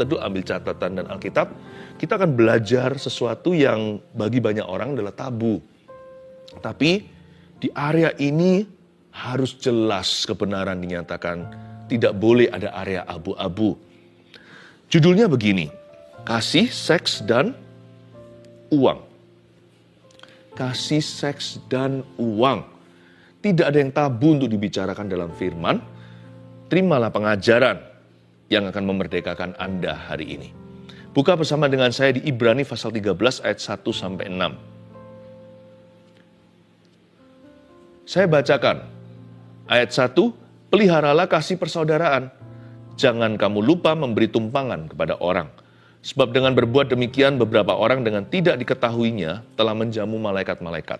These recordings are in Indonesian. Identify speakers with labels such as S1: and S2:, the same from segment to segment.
S1: teduh, ambil catatan dan Alkitab, kita akan belajar sesuatu yang bagi banyak orang adalah tabu. Tapi di area ini harus jelas kebenaran dinyatakan, tidak boleh ada area abu-abu. Judulnya begini, kasih, seks, dan uang. Kasih, seks, dan uang. Tidak ada yang tabu untuk dibicarakan dalam firman. Terimalah pengajaran yang akan memerdekakan Anda hari ini. Buka bersama dengan saya di Ibrani pasal 13 ayat 1-6. Saya bacakan. Ayat 1, peliharalah kasih persaudaraan. Jangan kamu lupa memberi tumpangan kepada orang. Sebab dengan berbuat demikian beberapa orang dengan tidak diketahuinya telah menjamu malaikat-malaikat.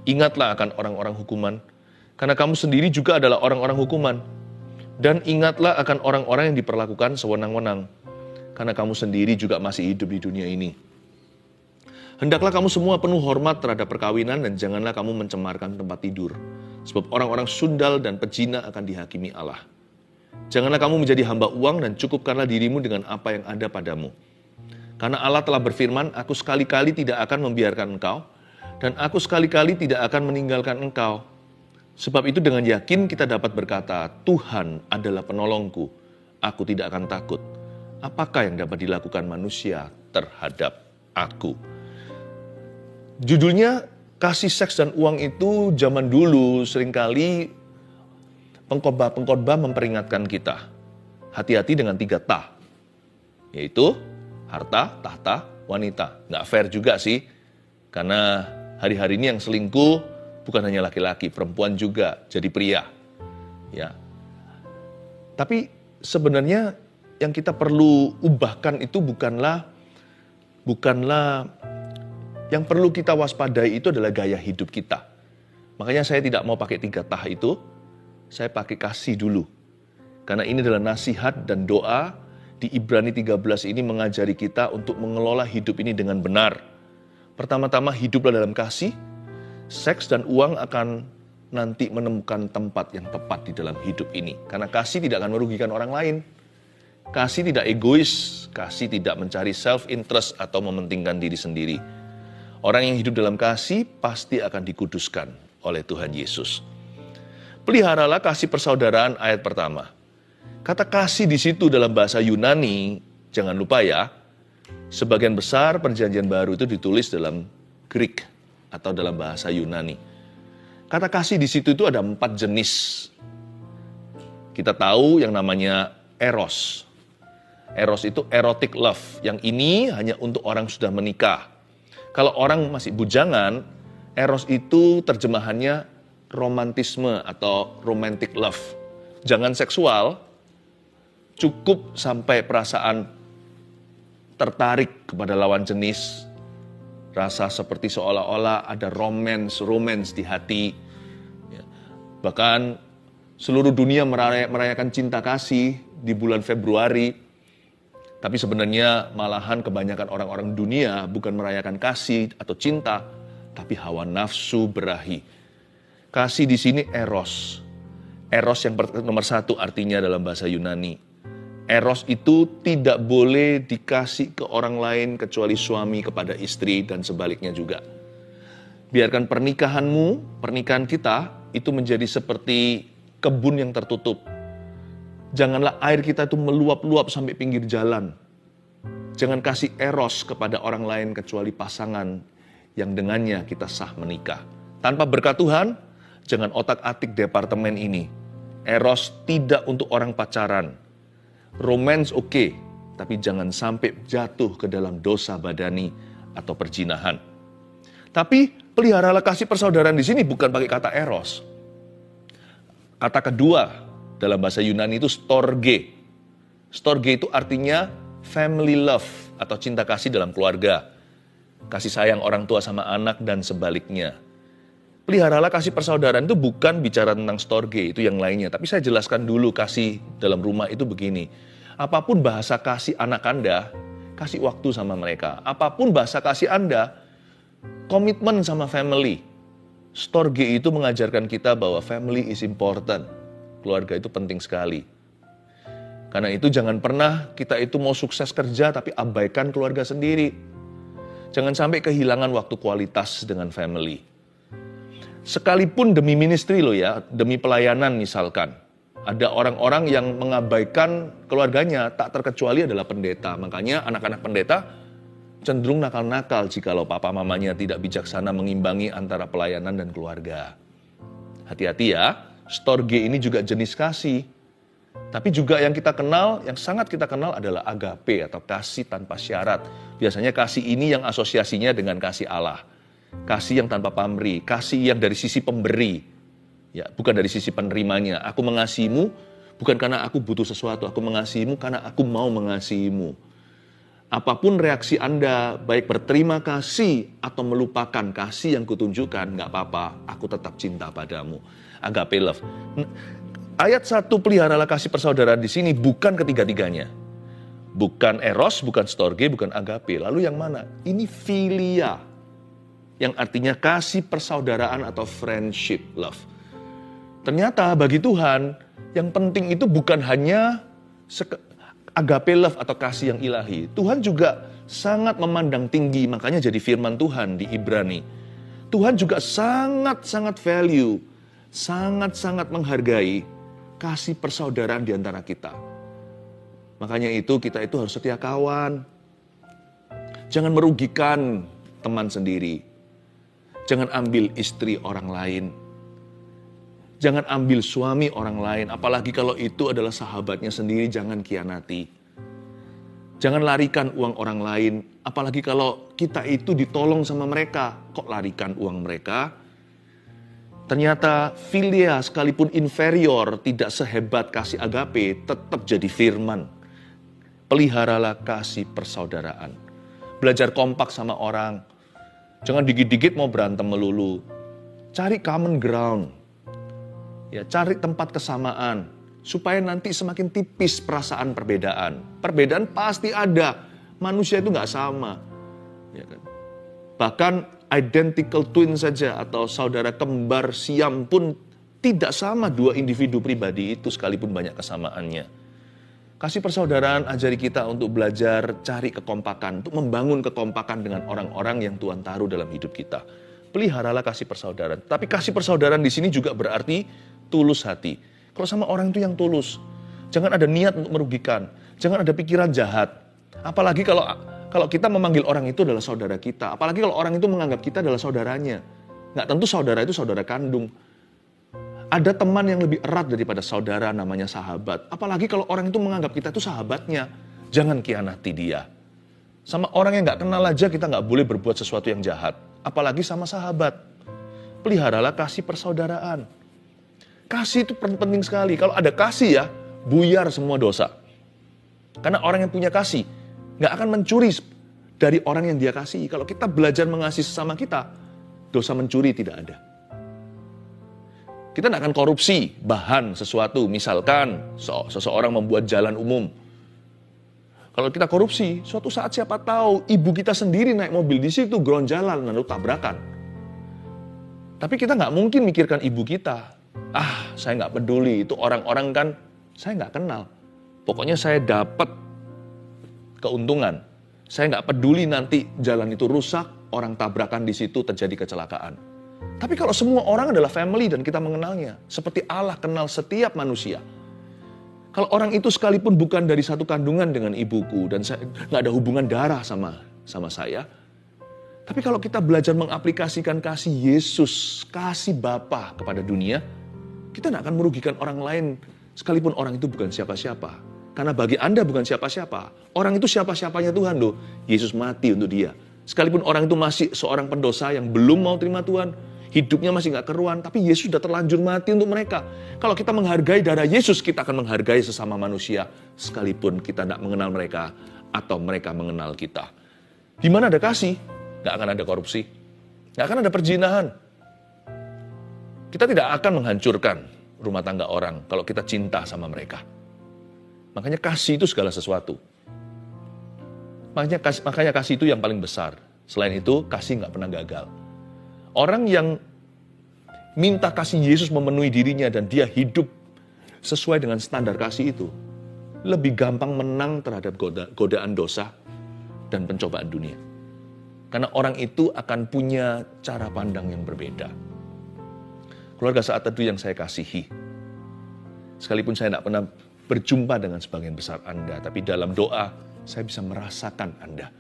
S1: Ingatlah akan orang-orang hukuman, karena kamu sendiri juga adalah orang-orang hukuman. Dan ingatlah akan orang-orang yang diperlakukan sewenang-wenang, karena kamu sendiri juga masih hidup di dunia ini. Hendaklah kamu semua penuh hormat terhadap perkawinan dan janganlah kamu mencemarkan tempat tidur. Sebab orang-orang sundal dan pezina akan dihakimi Allah. Janganlah kamu menjadi hamba uang dan cukupkanlah dirimu dengan apa yang ada padamu. Karena Allah telah berfirman, aku sekali-kali tidak akan membiarkan engkau, dan aku sekali-kali tidak akan meninggalkan engkau. Sebab itu dengan yakin kita dapat berkata, Tuhan adalah penolongku, aku tidak akan takut. Apakah yang dapat dilakukan manusia terhadap aku? Judulnya, kasih, seks, dan uang itu zaman dulu seringkali pengkhotbah memperingatkan kita. Hati-hati dengan 3 ta, yaitu harta, tahta, wanita. Nggak fair juga sih, karena hari-hari ini yang selingkuh bukan hanya laki-laki, perempuan juga jadi pria. Ya. Tapi sebenarnya yang kita perlu ubahkan itu bukanlah yang perlu kita waspadai itu adalah gaya hidup kita. Makanya saya tidak mau pakai 3 tah itu, saya pakai kasih dulu. Karena ini adalah nasihat dan doa di Ibrani 13 ini mengajari kita untuk mengelola hidup ini dengan benar. Pertama-tama hiduplah dalam kasih. Seks dan uang akan nanti menemukan tempat yang tepat di dalam hidup ini. Karena kasih tidak akan merugikan orang lain. Kasih tidak egois, kasih tidak mencari self-interest atau mementingkan diri sendiri. Orang yang hidup dalam kasih pasti akan dikuduskan oleh Tuhan Yesus. Peliharalah kasih persaudaraan ayat pertama. Kata kasih di situ dalam bahasa Yunani, jangan lupa ya, sebagian besar perjanjian baru itu ditulis dalam Greek atau dalam bahasa Yunani. Kata kasih di situ itu ada 4 jenis. Kita tahu yang namanya eros. Eros itu erotic love. Yang ini hanya untuk orang sudah menikah. Kalau orang masih bujangan, eros itu terjemahannya romantisme atau romantic love. Jangan seksual, cukup sampai perasaan tertarik kepada lawan jenis, rasa seperti seolah-olah ada romance di hati. Bahkan seluruh dunia merayakan cinta kasih di bulan Februari. Tapi sebenarnya malahan kebanyakan orang-orang dunia bukan merayakan kasih atau cinta, tapi hawa nafsu berahi. Kasih di sini eros. Eros yang nomor 1 artinya dalam bahasa Yunani. Eros itu tidak boleh dikasih ke orang lain kecuali suami kepada istri dan sebaliknya juga. Biarkan pernikahan kita itu menjadi seperti kebun yang tertutup. Janganlah air kita itu meluap-luap sampai pinggir jalan. Jangan kasih eros kepada orang lain kecuali pasangan yang dengannya kita sah menikah. Tanpa berkat Tuhan, jangan otak-atik departemen ini. Eros tidak untuk orang pacaran. Romance oke, tapi jangan sampai jatuh ke dalam dosa badani atau perzinahan. Tapi peliharalah kasih persaudaraan di sini bukan pakai kata eros. Kata kedua dalam bahasa Yunani itu storge. Storge itu artinya family love atau cinta kasih dalam keluarga. Kasih sayang orang tua sama anak dan sebaliknya. Peliharalah kasih persaudaraan itu bukan bicara tentang storge, itu yang lainnya. Tapi saya jelaskan dulu kasih dalam rumah itu begini. Apapun bahasa kasih anak Anda, kasih waktu sama mereka. Apapun bahasa kasih Anda, komitmen sama family. Storge itu mengajarkan kita bahwa family is important. Keluarga itu penting sekali. Karena itu jangan pernah kita itu mau sukses kerja tapi abaikan keluarga sendiri. Jangan sampai kehilangan waktu kualitas dengan family. Sekalipun demi ministry loh ya, demi pelayanan misalkan. Ada orang-orang yang mengabaikan keluarganya, tak terkecuali adalah pendeta. Makanya anak-anak pendeta cenderung nakal-nakal jikalau papa mamanya tidak bijaksana mengimbangi antara pelayanan dan keluarga. Hati-hati ya, storge ini juga jenis kasih. Tapi juga yang kita kenal, yang sangat kita kenal adalah agape atau kasih tanpa syarat. Biasanya kasih ini yang asosiasinya dengan kasih Allah. Kasih yang tanpa pamrih, kasih yang dari sisi pemberi. Ya, bukan dari sisi penerimanya. Aku mengasihimu bukan karena aku butuh sesuatu, aku mengasihimu karena aku mau mengasihimu. Apapun reaksi Anda, baik berterima kasih atau melupakan kasih yang kutunjukkan, nggak apa-apa, aku tetap cinta padamu. Agape love. Ayat 1, peliharalah kasih persaudaraan di sini bukan ketiga-tiganya. Bukan eros, bukan storge, bukan agape. Lalu yang mana? Ini philia. Yang artinya kasih persaudaraan atau friendship love. Ternyata bagi Tuhan, yang penting itu bukan hanya agape love atau kasih yang ilahi. Tuhan juga sangat memandang tinggi, makanya jadi firman Tuhan di Ibrani. Tuhan juga sangat-sangat value, sangat-sangat menghargai kasih persaudaraan di antara kita. Makanya itu kita itu harus setia kawan. Jangan merugikan teman sendiri. Jangan ambil istri orang lain. Jangan ambil suami orang lain. Apalagi kalau itu adalah sahabatnya sendiri, jangan khianati. Jangan larikan uang orang lain. Apalagi kalau kita itu ditolong sama mereka. Kok larikan uang mereka? Ternyata philia sekalipun inferior tidak sehebat kasih agape, tetap jadi firman. Peliharalah kasih persaudaraan. Belajar kompak sama orang. Jangan dikit-dikit mau berantem melulu. Cari common ground. Ya, cari tempat kesamaan. Supaya nanti semakin tipis perasaan perbedaan. Perbedaan pasti ada. Manusia itu nggak sama. Ya kan? Bahkan identical twin saja atau saudara kembar siam pun tidak sama dua individu pribadi itu sekalipun banyak kesamaannya. Kasih persaudaraan ajari kita untuk belajar cari kekompakan, untuk membangun kekompakan dengan orang-orang yang Tuhan taruh dalam hidup kita. Peliharalah kasih persaudaraan. Tapi kasih persaudaraan di sini juga berarti tulus hati. Kalau sama orang itu yang tulus, jangan ada niat untuk merugikan, jangan ada pikiran jahat. Apalagi kalau kita memanggil orang itu adalah saudara kita. Apalagi kalau orang itu menganggap kita adalah saudaranya. Nggak tentu saudara itu saudara kandung. Ada teman yang lebih erat daripada saudara namanya sahabat. Apalagi kalau orang itu menganggap kita itu sahabatnya. Jangan khianati dia. Sama orang yang nggak kenal aja kita nggak boleh berbuat sesuatu yang jahat. Apalagi sama sahabat. Peliharalah kasih persaudaraan. Kasih itu penting sekali. Kalau ada kasih ya, buyar semua dosa. Karena orang yang punya kasih nggak akan mencuri dari orang yang dia kasih. Kalau kita belajar mengasihi sesama kita, dosa mencuri tidak ada. Kita tidak akan korupsi bahan sesuatu. Misalkan seseorang membuat jalan umum. Kalau kita korupsi, suatu saat siapa tahu ibu kita sendiri naik mobil di situ, ground jalan, lalu tabrakan. Tapi kita nggak mungkin mikirkan ibu kita. Saya nggak peduli, itu orang-orang kan saya nggak kenal. Pokoknya saya dapat keuntungan. Saya nggak peduli nanti jalan itu rusak, orang tabrakan di situ terjadi kecelakaan. Tapi kalau semua orang adalah family dan kita mengenalnya, seperti Allah kenal setiap manusia. Kalau orang itu sekalipun bukan dari satu kandungan dengan ibuku dan saya nggak ada hubungan darah sama saya. Tapi kalau kita belajar mengaplikasikan kasih Yesus, kasih Bapa kepada dunia, kita tidak akan merugikan orang lain sekalipun orang itu bukan siapa-siapa. Karena bagi Anda bukan siapa-siapa. Orang itu siapa-siapanya Tuhan loh. Yesus mati untuk dia. Sekalipun orang itu masih seorang pendosa yang belum mau terima Tuhan, hidupnya masih gak keruan, tapi Yesus sudah terlanjur mati untuk mereka. Kalau kita menghargai darah Yesus, kita akan menghargai sesama manusia, sekalipun kita tidak mengenal mereka, atau mereka mengenal kita. Di mana ada kasih, gak akan ada korupsi, gak akan ada perzinahan. Kita tidak akan menghancurkan rumah tangga orang, kalau kita cinta sama mereka. Makanya kasih itu segala sesuatu. Makanya kasih itu yang paling besar. Selain itu, kasih gak pernah gagal. Orang yang minta kasih Yesus memenuhi dirinya dan dia hidup sesuai dengan standar kasih itu, lebih gampang menang terhadap godaan dosa dan pencobaan dunia. Karena orang itu akan punya cara pandang yang berbeda. Keluarga Saat Teduh yang saya kasihi, sekalipun saya tidak pernah berjumpa dengan sebagian besar Anda, tapi dalam doa saya bisa merasakan Anda.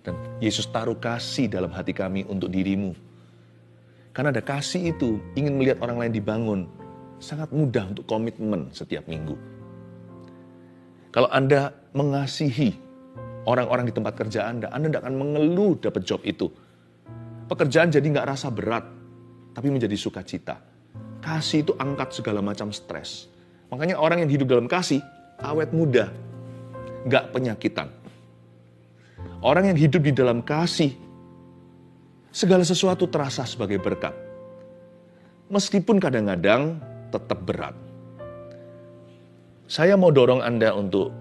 S1: Dan Yesus taruh kasih dalam hati kami untuk dirimu. Karena ada kasih itu, ingin melihat orang lain dibangun, sangat mudah untuk komitmen setiap minggu. Kalau Anda mengasihi orang-orang di tempat kerja Anda tidak akan mengeluh dapat job itu. Pekerjaan jadi nggak rasa berat, tapi menjadi sukacita. Kasih itu angkat segala macam stres. Makanya orang yang hidup dalam kasih, awet muda, nggak penyakitan. Orang yang hidup di dalam kasih, segala sesuatu terasa sebagai berkat. Meskipun kadang-kadang tetap berat. Saya mau dorong Anda untuk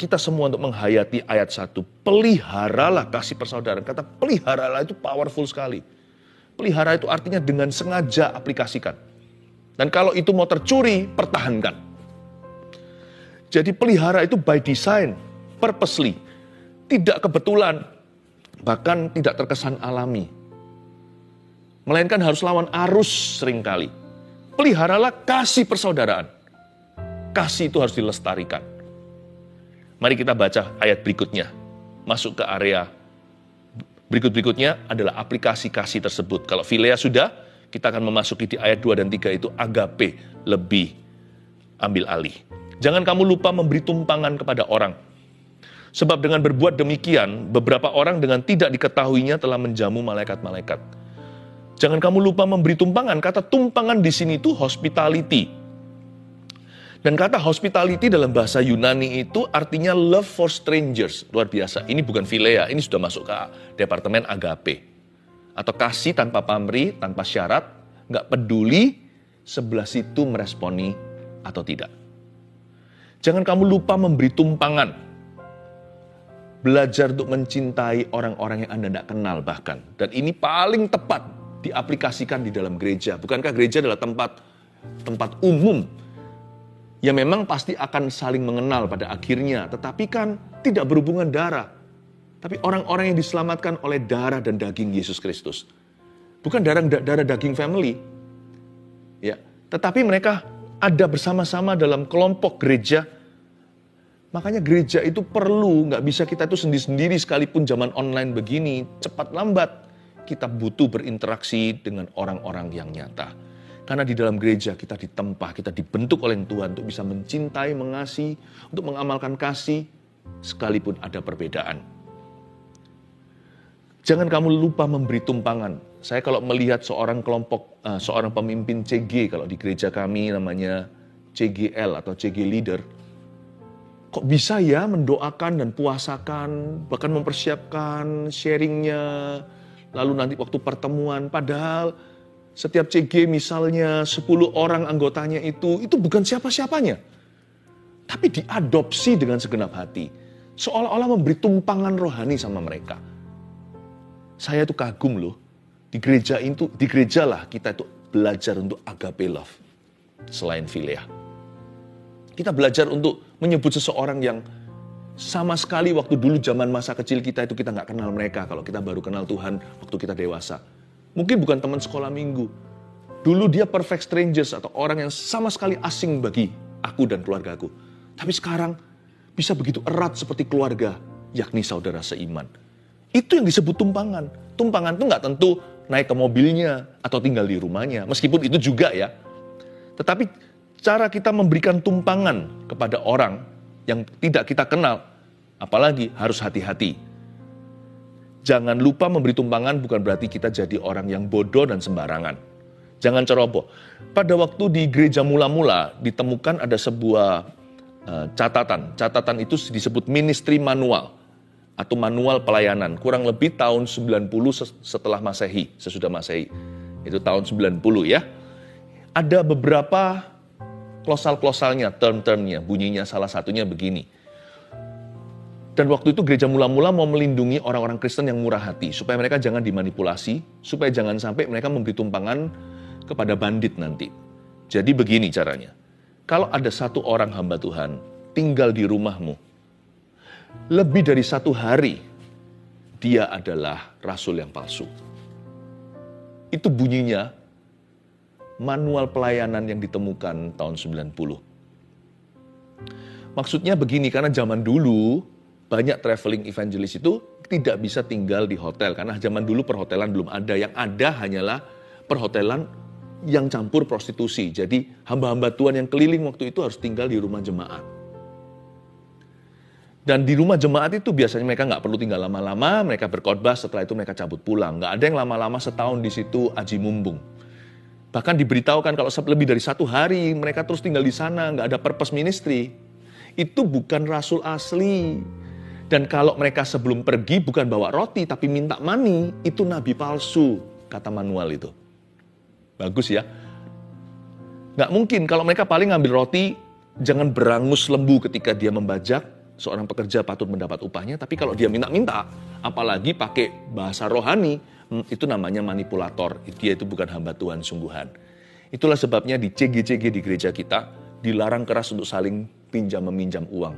S1: kita semua untuk menghayati ayat 1. Peliharalah kasih persaudaraan. Kata peliharalah itu powerful sekali. Pelihara itu artinya dengan sengaja aplikasikan. Dan kalau itu mau tercuri, pertahankan. Jadi pelihara itu by design, purposely. Tidak kebetulan, bahkan tidak terkesan alami. Melainkan harus lawan arus seringkali. Peliharalah kasih persaudaraan. Kasih itu harus dilestarikan. Mari kita baca ayat berikutnya. Masuk ke area berikutnya adalah aplikasi kasih tersebut. Kalau Philea sudah, kita akan memasuki di ayat 2 dan 3 itu agape, lebih ambil alih. Jangan kamu lupa memberi tumpangan kepada orang. Sebab dengan berbuat demikian, beberapa orang dengan tidak diketahuinya telah menjamu malaikat-malaikat. Jangan kamu lupa memberi tumpangan. Kata tumpangan di sini itu hospitality. Dan kata hospitality dalam bahasa Yunani itu artinya love for strangers. Luar biasa. Ini bukan Philea, ini sudah masuk ke departemen agape. Atau kasih tanpa pamrih, tanpa syarat, nggak peduli sebelah situ meresponi atau tidak. Jangan kamu lupa memberi tumpangan. Belajar untuk mencintai orang-orang yang Anda tidak kenal bahkan. Dan ini paling tepat diaplikasikan di dalam gereja. Bukankah gereja adalah tempat umum yang memang pasti akan saling mengenal pada akhirnya, tetapi kan tidak berhubungan darah. Tapi orang-orang yang diselamatkan oleh darah dan daging Yesus Kristus. Bukan darah daging family. Ya, tetapi mereka ada bersama-sama dalam kelompok gereja. Makanya gereja itu perlu, nggak bisa kita itu sendiri-sendiri sekalipun zaman online begini, cepat lambat. Kita butuh berinteraksi dengan orang-orang yang nyata. Karena di dalam gereja kita ditempa, kita dibentuk oleh Tuhan untuk bisa mencintai, mengasihi, untuk mengamalkan kasih, sekalipun ada perbedaan. Jangan kamu lupa memberi tumpangan. Saya kalau melihat seorang pemimpin CG, kalau di gereja kami namanya CGL atau CG Leader, kok bisa ya mendoakan dan puasakan, bahkan mempersiapkan sharingnya, lalu nanti waktu pertemuan, padahal setiap CG misalnya 10 orang anggotanya itu bukan siapa-siapanya. Tapi diadopsi dengan segenap hati. Seolah-olah memberi tumpangan rohani sama mereka. Saya itu kagum loh. Di gereja lah kita itu belajar untuk agape love. Selain Philea. Kita belajar untuk menyebut seseorang yang sama sekali waktu dulu zaman masa kecil kita itu kita nggak kenal mereka. Kalau kita baru kenal Tuhan waktu kita dewasa. Mungkin bukan teman sekolah minggu. Dulu dia perfect strangers atau orang yang sama sekali asing bagi aku dan keluargaku. Tapi sekarang bisa begitu erat seperti keluarga, yakni saudara seiman. Itu yang disebut tumpangan. Tumpangan itu nggak tentu naik ke mobilnya atau tinggal di rumahnya. Meskipun itu juga ya. Tetapi cara kita memberikan tumpangan kepada orang yang tidak kita kenal, apalagi harus hati-hati. Jangan lupa memberi tumpangan bukan berarti kita jadi orang yang bodoh dan sembarangan. Jangan ceroboh. Pada waktu di gereja mula-mula ditemukan ada sebuah catatan. Catatan itu disebut ministry manual atau manual pelayanan. Kurang lebih tahun 90 setelah Masehi, sesudah Masehi. Itu tahun 90 ya. Ada beberapa klosal-klosalnya, term-termnya, bunyinya salah satunya begini. Dan waktu itu gereja mula-mula mau melindungi orang-orang Kristen yang murah hati. Supaya mereka jangan dimanipulasi. Supaya jangan sampai mereka memberi tumpangan kepada bandit nanti. Jadi begini caranya. Kalau ada satu orang hamba Tuhan tinggal di rumahmu lebih dari 1 hari, dia adalah rasul yang palsu. Itu bunyinya manual pelayanan yang ditemukan tahun 90. Maksudnya begini, karena zaman dulu banyak traveling evangelist itu tidak bisa tinggal di hotel. Karena zaman dulu perhotelan belum ada. Yang ada hanyalah perhotelan yang campur prostitusi. Jadi hamba-hamba Tuhan yang keliling waktu itu harus tinggal di rumah jemaat. Dan di rumah jemaat itu biasanya mereka nggak perlu tinggal lama-lama, mereka berkhotbah, setelah itu mereka cabut pulang. Nggak ada yang lama-lama setahun di situ aji mumpung. Bahkan diberitahukan kalau lebih dari 1 hari mereka terus tinggal di sana, nggak ada purpose ministry. Itu bukan rasul asli. Dan kalau mereka sebelum pergi bukan bawa roti tapi minta money, itu nabi palsu, kata manual itu. Bagus ya. Nggak mungkin kalau mereka paling ngambil roti, jangan berangus lembu ketika dia membajak. Seorang pekerja patut mendapat upahnya, tapi kalau dia minta-minta, apalagi pakai bahasa rohani, itu namanya manipulator. Dia itu bukan hamba Tuhan sungguhan. Itulah sebabnya di CG-CG di gereja kita, dilarang keras untuk saling pinjam-meminjam uang.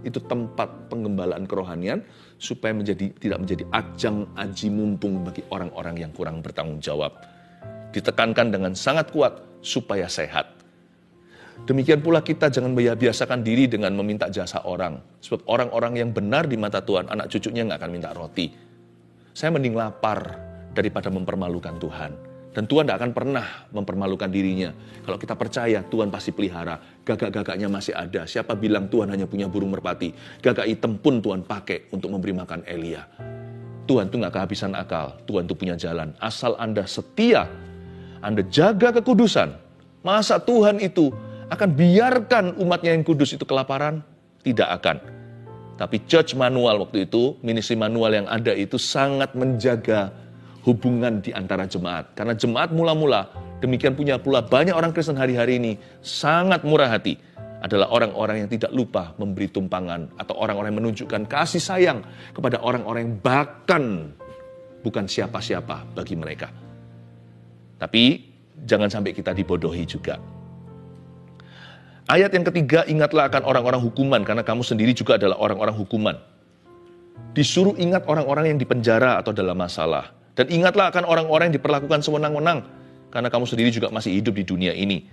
S1: Itu tempat penggembalaan kerohanian, supaya tidak menjadi ajang aji mumpung bagi orang-orang yang kurang bertanggung jawab. Ditekankan dengan sangat kuat, supaya sehat. Demikian pula kita jangan biasakan diri dengan meminta jasa orang. Sebab orang-orang yang benar di mata Tuhan, anak cucunya nggak akan minta roti. Saya mending lapar daripada mempermalukan Tuhan. Dan Tuhan tidak akan pernah mempermalukan dirinya. Kalau kita percaya Tuhan pasti pelihara. Gagak-gagaknya masih ada. Siapa bilang Tuhan hanya punya burung merpati? Gagak hitam pun Tuhan pakai untuk memberi makan Elia. Tuhan itu nggak kehabisan akal. Tuhan itu punya jalan. Asal Anda setia, Anda jaga kekudusan. Masa Tuhan itu akan biarkan umatnya yang kudus itu kelaparan? Tidak akan. Tapi church manual waktu itu, ministry manual yang ada itu sangat menjaga hubungan di antara jemaat. Karena jemaat mula-mula, demikian punya pula banyak orang Kristen hari-hari ini, sangat murah hati. Adalah orang-orang yang tidak lupa memberi tumpangan. Atau orang-orang yang menunjukkan kasih sayang kepada orang-orang yang bahkan bukan siapa-siapa bagi mereka. Tapi jangan sampai kita dibodohi juga. Ayat yang ketiga, ingatlah akan orang-orang hukuman, karena kamu sendiri juga adalah orang-orang hukuman. Disuruh ingat orang-orang yang dipenjara atau dalam masalah. Dan ingatlah akan orang-orang yang diperlakukan sewenang-wenang, karena kamu sendiri juga masih hidup di dunia ini.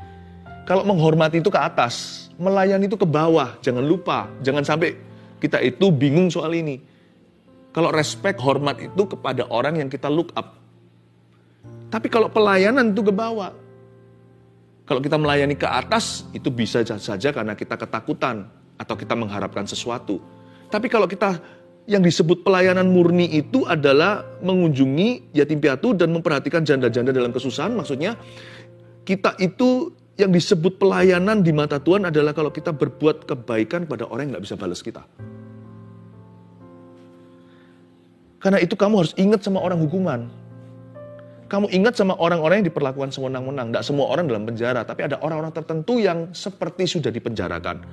S1: Kalau menghormati itu ke atas, melayani itu ke bawah, jangan lupa. Jangan sampai kita itu bingung soal ini. Kalau respect, hormat itu kepada orang yang kita look up. Tapi kalau pelayanan itu ke bawah. Kalau kita melayani ke atas, itu bisa saja karena kita ketakutan atau kita mengharapkan sesuatu. Tapi kalau kita yang disebut pelayanan murni itu adalah mengunjungi yatim piatu dan memperhatikan janda-janda dalam kesusahan, maksudnya kita itu yang disebut pelayanan di mata Tuhan adalah kalau kita berbuat kebaikan pada orang yang gak bisa balas kita. Karena itu kamu harus ingat sama orang hukuman. Kamu ingat sama orang-orang yang diperlakukan sewenang-wenang. Tidak semua orang dalam penjara, tapi ada orang-orang tertentu yang seperti sudah dipenjarakan.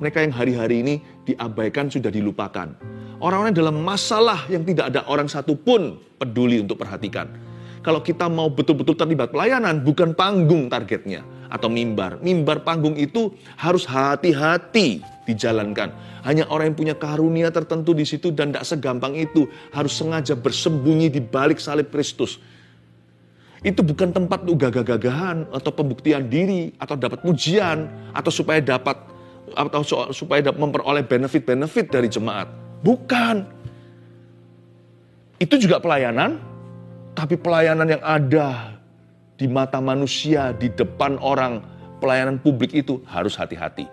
S1: Mereka yang hari-hari ini diabaikan, sudah dilupakan. Orang-orang dalam masalah yang tidak ada orang satu pun peduli untuk perhatikan. Kalau kita mau betul-betul terlibat pelayanan, bukan panggung targetnya atau mimbar. Mimbar panggung itu harus hati-hati dijalankan. Hanya orang yang punya karunia tertentu di situ dan tidak segampang itu harus sengaja bersembunyi di balik salib Kristus. Itu bukan tempat untuk gagah-gagahan atau pembuktian diri atau dapat pujian atau supaya memperoleh benefit-benefit dari jemaat. Bukan. Itu juga pelayanan, tapi pelayanan yang ada di mata manusia, di depan orang, pelayanan publik itu harus hati-hati.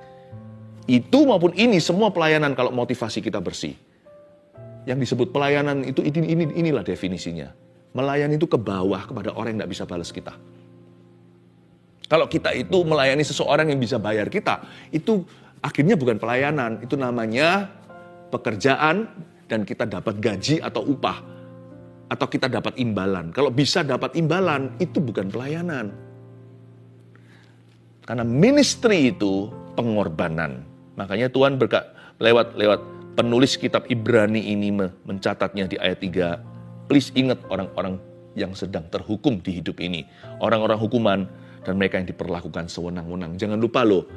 S1: Itu maupun ini semua pelayanan kalau motivasi kita bersih. Yang disebut pelayanan itu inilah definisinya. Melayani itu ke bawah kepada orang yang tidak bisa balas kita. Kalau kita itu melayani seseorang yang bisa bayar kita, itu akhirnya bukan pelayanan, itu namanya pekerjaan dan kita dapat gaji atau upah. Atau kita dapat imbalan. Kalau bisa dapat imbalan, itu bukan pelayanan. Karena ministry itu pengorbanan. Makanya Tuhan lewat penulis kitab Ibrani ini mencatatnya di ayat 3. Please ingat orang-orang yang sedang terhukum di hidup ini. Orang-orang hukuman dan mereka yang diperlakukan sewenang-wenang. Jangan lupa loh,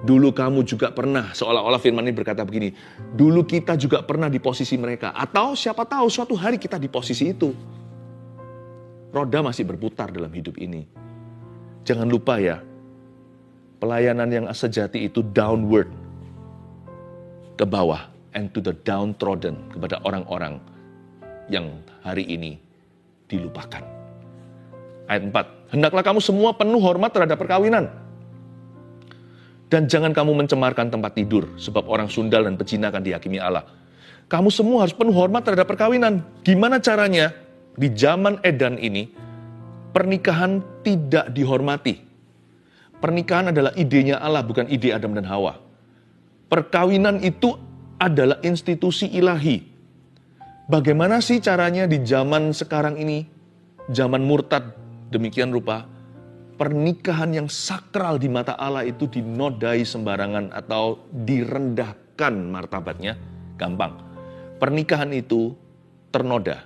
S1: Dulu kamu juga pernah, seolah-olah firman ini berkata begini, dulu kita juga pernah di posisi mereka. Atau siapa tahu suatu hari kita di posisi itu. Roda masih berputar dalam hidup ini. Jangan lupa ya, pelayanan yang sejati itu downward, ke bawah, and to the downtrodden, kepada orang-orang yang hari ini dilupakan. Ayat 4, hendaklah kamu semua penuh hormat terhadap perkawinan. Dan jangan kamu mencemarkan tempat tidur, sebab orang sundal dan pezina akan dihakimi Allah. Kamu semua harus penuh hormat terhadap perkawinan. Gimana caranya? Di zaman Edan ini, pernikahan tidak dihormati. Pernikahan adalah idenya Allah, bukan ide Adam dan Hawa. Perkawinan itu adalah institusi ilahi. Bagaimana sih caranya di zaman sekarang ini, zaman murtad demikian rupa, pernikahan yang sakral di mata Allah itu dinodai sembarangan atau direndahkan martabatnya? Gampang. Pernikahan itu ternoda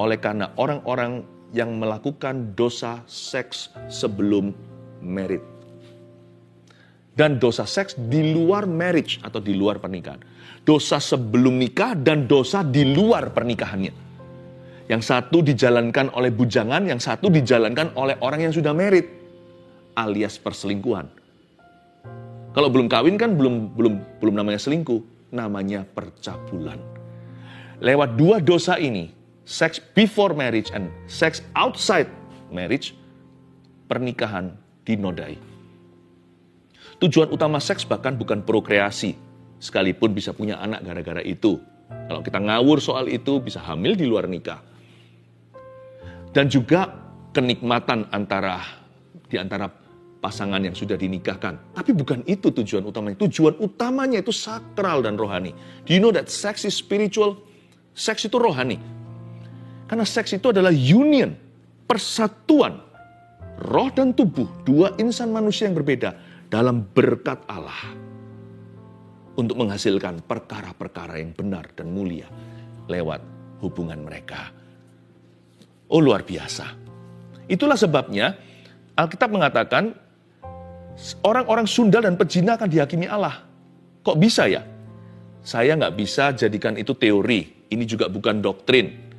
S1: oleh karena orang-orang yang melakukan dosa seks sebelum married. Dan dosa seks di luar marriage atau di luar pernikahan. Dosa sebelum nikah dan dosa di luar pernikahannya. Yang satu dijalankan oleh bujangan, yang satu dijalankan oleh orang yang sudah married, alias perselingkuhan. Kalau belum kawin kan belum namanya selingkuh, namanya percabulan. Lewat dua dosa ini, sex before marriage and sex outside marriage, pernikahan dinodai. Tujuan utama seks bahkan bukan prokreasi, sekalipun bisa punya anak gara-gara itu. Kalau kita ngawur soal itu, bisa hamil di luar nikah. Dan juga kenikmatan di antara pasangan yang sudah dinikahkan. Tapi bukan itu tujuan utamanya. Tujuan utamanya itu sakral dan rohani. Do you know that sex is spiritual? Seks itu rohani. Karena seks itu adalah union, persatuan, roh dan tubuh, dua insan manusia yang berbeda dalam berkat Allah. Untuk menghasilkan perkara-perkara yang benar dan mulia lewat hubungan mereka. Oh, luar biasa. Itulah sebabnya Alkitab mengatakan orang-orang sundal dan pezina akan dihakimi Allah. Kok bisa ya? Saya nggak bisa jadikan itu teori. Ini juga bukan doktrin.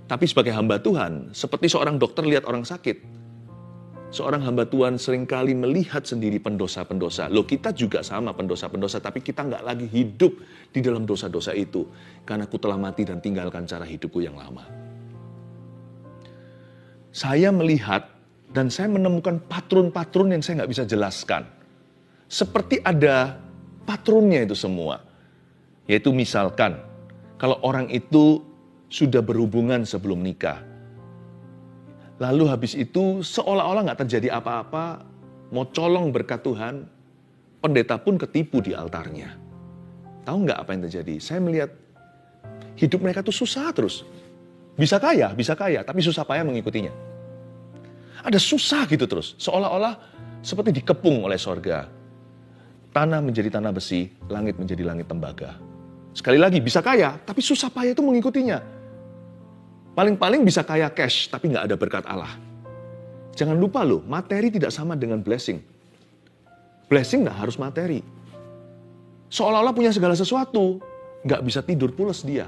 S1: Tapi sebagai hamba Tuhan, seperti seorang dokter lihat orang sakit. Seorang hamba Tuhan seringkali melihat sendiri pendosa-pendosa. Loh, kita juga sama pendosa-pendosa, tapi kita nggak lagi hidup di dalam dosa-dosa itu. Karena aku telah mati dan tinggalkan cara hidupku yang lama. Saya melihat dan saya menemukan patron-patron yang saya nggak bisa jelaskan. Seperti ada patronnya itu semua. Yaitu misalkan, kalau orang itu sudah berhubungan sebelum nikah. Lalu habis itu seolah-olah nggak terjadi apa-apa, mau colong berkat Tuhan, pendeta pun ketipu di altarnya. Tahu nggak apa yang terjadi? Saya melihat hidup mereka tuh susah terus. Bisa kaya, tapi susah payah mengikutinya. Ada susah gitu terus, seolah-olah seperti dikepung oleh sorga. Tanah menjadi tanah besi, langit menjadi langit tembaga. Sekali lagi, bisa kaya, tapi susah payah itu mengikutinya. Paling-paling bisa kaya cash, tapi nggak ada berkat Allah. Jangan lupa loh, materi tidak sama dengan blessing. Blessing nggak harus materi. Seolah-olah punya segala sesuatu, nggak bisa tidur pulas dia.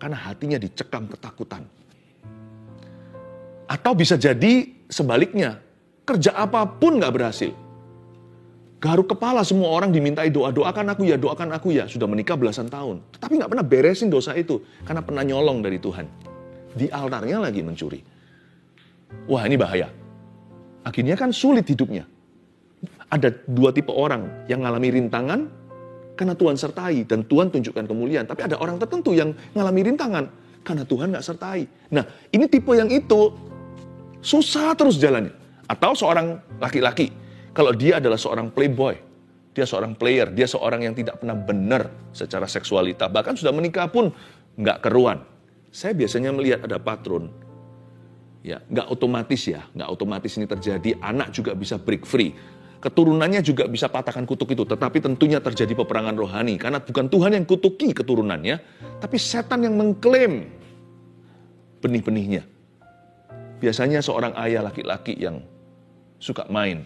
S1: Karena hatinya dicekam ketakutan. Atau bisa jadi sebaliknya, kerja apapun nggak berhasil. Garuk kepala semua orang dimintai doa, doakan aku ya. Sudah menikah belasan tahun. Tapi nggak pernah beresin dosa itu, karena pernah nyolong dari Tuhan. Di altarnya lagi mencuri. Wah, ini bahaya. Akhirnya kan sulit hidupnya. Ada dua tipe orang yang ngalami rintangan karena Tuhan sertai dan Tuhan tunjukkan kemuliaan. Tapi ada orang tertentu yang ngalami rintangan karena Tuhan nggak sertai. Nah, ini tipe yang itu susah terus jalannya. Atau seorang laki-laki, kalau dia adalah seorang playboy, dia seorang player, dia seorang yang tidak pernah benar secara seksualita, bahkan sudah menikah pun nggak keruan. Saya biasanya melihat ada patron, ya nggak otomatis ini terjadi. Anak juga bisa break free, keturunannya juga bisa patahkan kutuk itu. Tetapi tentunya terjadi peperangan rohani, karena bukan Tuhan yang kutuki keturunannya, tapi setan yang mengklaim benih-benihnya. Biasanya seorang ayah laki-laki yang suka main.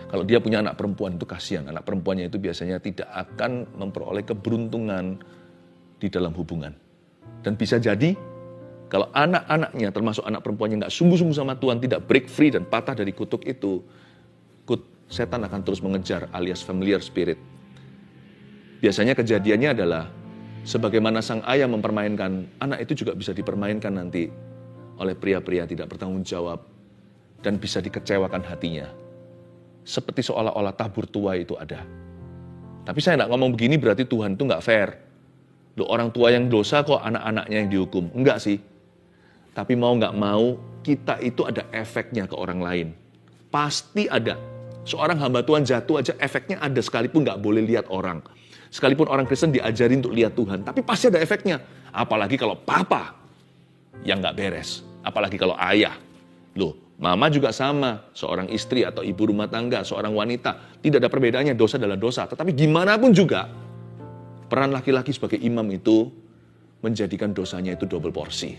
S1: Kalau dia punya anak perempuan itu kasihan. Anak perempuannya itu biasanya tidak akan memperoleh keberuntungan di dalam hubungan. Dan bisa jadi kalau anak-anaknya termasuk anak perempuannya nggak sungguh-sungguh sama Tuhan, tidak break free dan patah dari kutuk itu, setan akan terus mengejar alias familiar spirit. Biasanya kejadiannya adalah sebagaimana sang ayah mempermainkan, anak itu juga bisa dipermainkan nanti oleh pria-pria tidak bertanggung jawab dan bisa dikecewakan hatinya. Seperti seolah-olah tabur tua itu ada. Tapi saya nggak ngomong begini berarti Tuhan itu nggak fair. Loh, orang tua yang dosa kok anak-anaknya yang dihukum. Enggak sih. Tapi mau nggak mau, kita itu ada efeknya ke orang lain. Pasti ada. Seorang hamba Tuhan jatuh aja efeknya ada sekalipun nggak boleh lihat orang. Sekalipun orang Kristen diajarin untuk lihat Tuhan. Tapi pasti ada efeknya. Apalagi kalau papa yang nggak beres. Apalagi kalau ayah. Loh, mama juga sama, seorang istri atau ibu rumah tangga, seorang wanita. Tidak ada perbedaannya, dosa adalah dosa. Tetapi gimana pun juga, peran laki-laki sebagai imam itu menjadikan dosanya itu double porsi.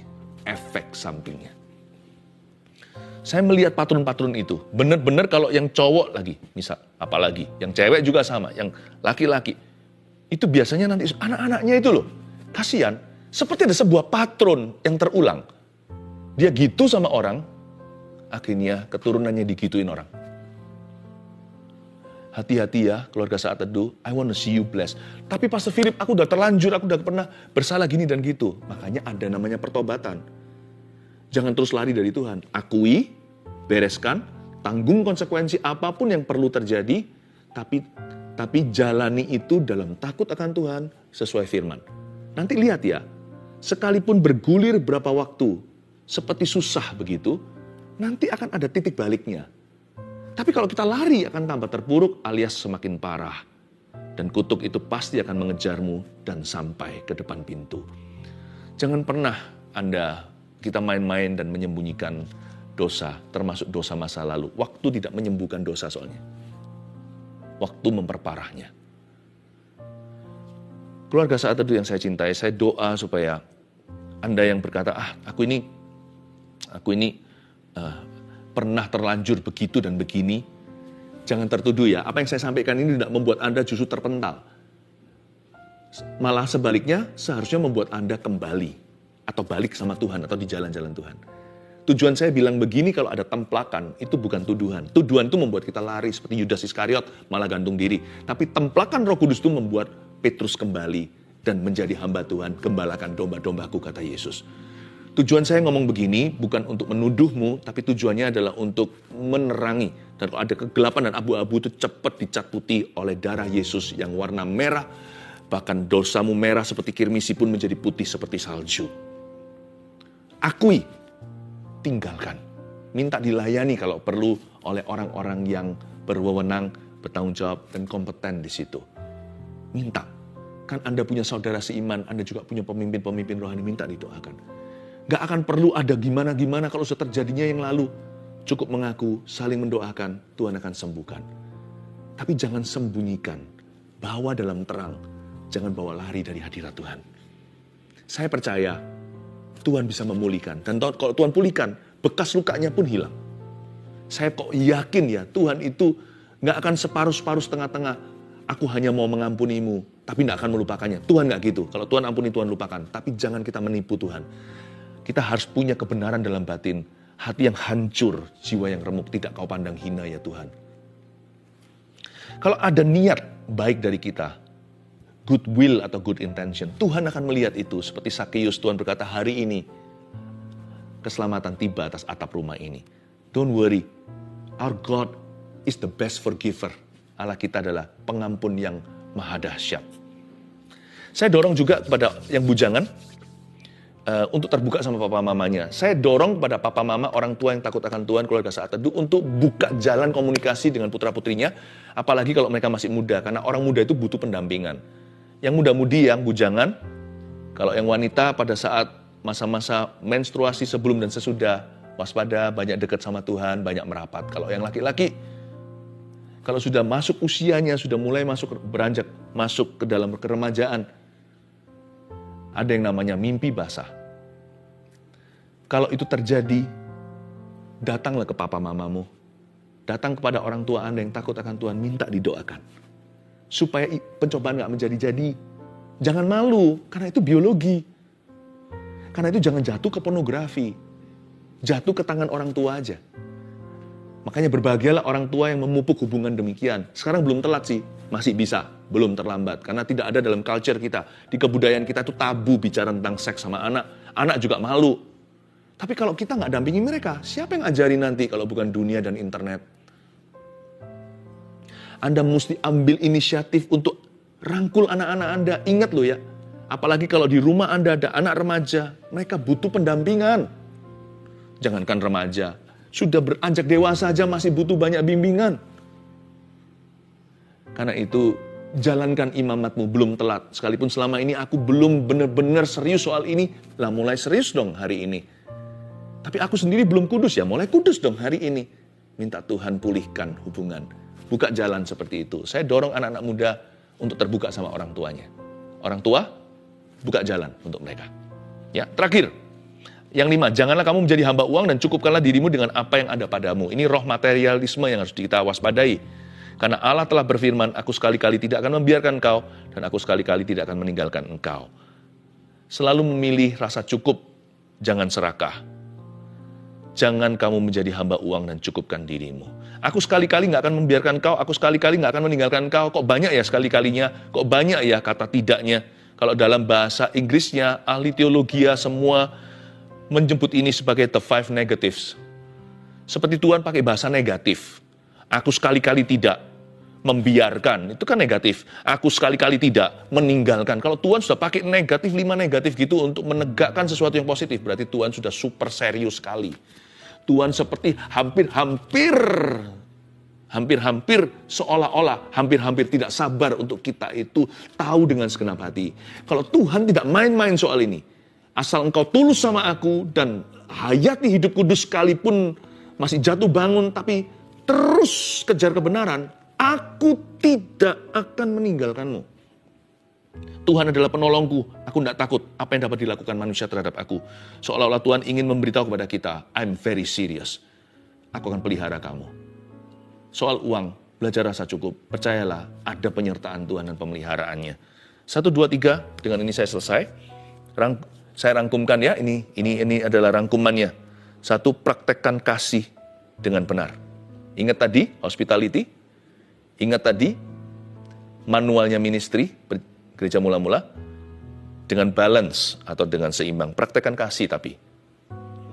S1: Efek sampingnya. Saya melihat patron-patron itu. Benar-benar kalau yang cowok lagi, misal, apalagi. Yang cewek juga sama, yang laki-laki. Itu biasanya nanti anak-anaknya itu loh. Kasihan, seperti ada sebuah patron yang terulang. Dia gitu sama orang, akhirnya keturunannya digituin orang. Hati-hati ya keluarga Saat Teduh, I want to see you blessed. Tapi Pastor Philip, aku udah terlanjur, aku udah pernah bersalah gini dan gitu. Makanya ada namanya pertobatan. Jangan terus lari dari Tuhan. Akui, bereskan, tanggung konsekuensi apapun yang perlu terjadi, tapi jalani itu dalam takut akan Tuhan sesuai firman. Nanti lihat ya, sekalipun bergulir berapa waktu, seperti susah begitu, nanti akan ada titik baliknya. Tapi kalau kita lari akan tambah terpuruk alias semakin parah. Dan kutuk itu pasti akan mengejarmu dan sampai ke depan pintu. Jangan pernah kita main-main dan menyembunyikan dosa, termasuk dosa masa lalu. Waktu tidak menyembuhkan dosa soalnya. Waktu memperparahnya. Keluarga Saat Teduh yang saya cintai, saya doa supaya Anda yang berkata, aku ini pernah terlanjur begitu dan begini. Jangan tertuduh ya, apa yang saya sampaikan ini tidak membuat Anda justru terpental. Malah sebaliknya, seharusnya membuat Anda kembali. Atau balik sama Tuhan, atau di jalan-jalan Tuhan. Tujuan saya bilang begini kalau ada templakan, itu bukan tuduhan. Tuduhan itu membuat kita lari, seperti Yudas Iskariot, malah gantung diri. Tapi templakan Roh Kudus itu membuat Petrus kembali, dan menjadi hamba Tuhan, gembalakan domba-dombaku, kata Yesus. Tujuan saya ngomong begini bukan untuk menuduhmu, tapi tujuannya adalah untuk menerangi. Dan kalau ada kegelapan dan abu-abu itu cepat dicat putih oleh darah Yesus yang warna merah. Bahkan dosamu merah seperti kirmisi pun menjadi putih seperti salju. Akui, tinggalkan. Minta dilayani kalau perlu oleh orang-orang yang berwenang, bertanggung jawab, dan kompeten di situ. Minta. Kan Anda punya saudara seiman, Anda juga punya pemimpin-pemimpin rohani, minta didoakan. Gak akan perlu ada gimana-gimana kalau sudah terjadinya yang lalu. Cukup mengaku, saling mendoakan, Tuhan akan sembuhkan. Tapi jangan sembunyikan, bawa dalam terang, jangan bawa lari dari hadirat Tuhan. Saya percaya Tuhan bisa memulihkan. Dan kalau Tuhan pulihkan, bekas lukanya pun hilang. Saya kok yakin ya, Tuhan itu gak akan separuh-separuh setengah-tengah. Aku hanya mau mengampunimu, tapi gak akan melupakannya. Tuhan gak gitu. Kalau Tuhan ampuni, Tuhan lupakan. Tapi jangan kita menipu Tuhan. Kita harus punya kebenaran dalam batin. Hati yang hancur, jiwa yang remuk, tidak kau pandang hina ya Tuhan. Kalau ada niat baik dari kita, good will atau good intention, Tuhan akan melihat itu. Seperti Sakeus, Tuhan berkata, hari ini keselamatan tiba atas atap rumah ini. Don't worry, our God is the best forgiver. Allah kita adalah pengampun yang maha dahsyat. Saya dorong juga kepada yang bujangan, untuk terbuka sama papa mamanya. Saya dorong pada papa mama, orang tua yang takut akan Tuhan, keluarga Saat Teduh, untuk buka jalan komunikasi dengan putra-putrinya, apalagi kalau mereka masih muda, karena orang muda itu butuh pendampingan. Yang muda-mudi, yang bujangan, kalau yang wanita pada saat masa-masa menstruasi sebelum dan sesudah, waspada, banyak dekat sama Tuhan, banyak merapat. Kalau yang laki-laki, kalau sudah masuk usianya, sudah mulai beranjak masuk ke dalam keremajaan, ada yang namanya mimpi basah. Kalau itu terjadi, datanglah ke papa mamamu. Datang kepada orang tua Anda yang takut akan Tuhan, minta didoakan. Supaya pencobaan nggak menjadi-jadi. Jangan malu, karena itu biologi. Karena itu jangan jatuh ke pornografi. Jatuh ke tangan orang tua aja. Makanya berbahagialah orang tua yang memupuk hubungan demikian. Sekarang belum telat sih, masih bisa, belum terlambat. Karena tidak ada dalam culture kita, di kebudayaan kita itu tabu bicara tentang seks sama anak. Anak juga malu. Tapi kalau kita nggak dampingi mereka, siapa yang ajarin nanti kalau bukan dunia dan internet? Anda mesti ambil inisiatif untuk rangkul anak-anak Anda. Ingat loh ya, apalagi kalau di rumah Anda ada anak remaja, mereka butuh pendampingan. Jangankan remaja, sudah beranjak dewasa saja masih butuh banyak bimbingan. Karena itu, jalankan imamatmu, belum telat. Sekalipun selama ini aku belum benar-benar serius soal ini, lah mulai serius dong hari ini. Tapi aku sendiri belum kudus ya, mulai kudus dong hari ini. Minta Tuhan pulihkan hubungan. Buka jalan seperti itu. Saya dorong anak-anak muda untuk terbuka sama orang tuanya. Orang tua, buka jalan untuk mereka. Ya, terakhir. Yang 5, janganlah kamu menjadi hamba uang dan cukupkanlah dirimu dengan apa yang ada padamu. Ini roh materialisme yang harus kita waspadai. Karena Allah telah berfirman, aku sekali-kali tidak akan membiarkan engkau, dan aku sekali-kali tidak akan meninggalkan engkau. Selalu memilih rasa cukup, jangan serakah. Jangan kamu menjadi hamba uang dan cukupkan dirimu. Aku sekali-kali nggak akan membiarkan engkau, aku sekali-kali nggak akan meninggalkan engkau. Kok banyak ya sekali-kalinya, kok banyak ya kata tidaknya. Kalau dalam bahasa Inggrisnya, ahli teologia semua menjemput ini sebagai the 5 negatives. Seperti Tuhan pakai bahasa negatif. Aku sekali-kali tidak membiarkan, itu kan negatif. Aku sekali-kali tidak meninggalkan. Kalau Tuhan sudah pakai negatif, 5 negatif gitu untuk menegakkan sesuatu yang positif, berarti Tuhan sudah super serius sekali. Tuhan seperti hampir-hampir seolah-olah hampir-hampir tidak sabar untuk kita itu tahu dengan segenap hati. Kalau Tuhan tidak main-main soal ini, asal engkau tulus sama aku dan hayati hidup kudus sekalipun masih jatuh bangun, tapi terus kejar kebenaran, aku tidak akan meninggalkanmu. Tuhan adalah penolongku, aku tidak takut apa yang dapat dilakukan manusia terhadap aku. Seolah-olah Tuhan ingin memberitahu kepada kita, I'm very serious. Aku akan pelihara kamu. Soal uang, belajar rasa cukup. Percayalah, ada penyertaan Tuhan dan pemeliharaannya. 1, 2, 3, dengan ini saya selesai. Saya rangkumkan ya, ini adalah rangkumannya. 1, praktekkan kasih dengan benar. Ingat tadi, hospitality. Ingat tadi, manualnya ministry, gereja mula-mula. Dengan balance atau dengan seimbang. Praktekkan kasih tapi.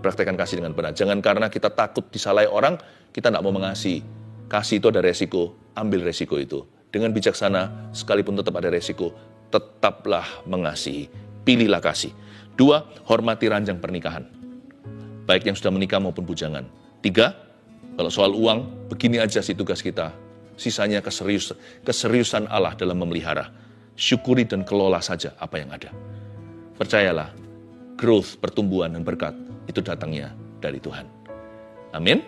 S1: Praktekkan kasih dengan benar. Jangan karena kita takut disalahi orang, kita tidak mau mengasihi. Kasih itu ada resiko, ambil resiko itu. Dengan bijaksana, sekalipun tetap ada resiko, tetaplah mengasihi. Pilihlah kasih. 2, hormati ranjang pernikahan. Baik yang sudah menikah maupun bujangan. 3, kalau soal uang, begini aja sih tugas kita. Sisanya keseriusan Allah dalam memelihara. Syukuri dan kelola saja apa yang ada. Percayalah, growth, pertumbuhan dan berkat itu datangnya dari Tuhan. Amin.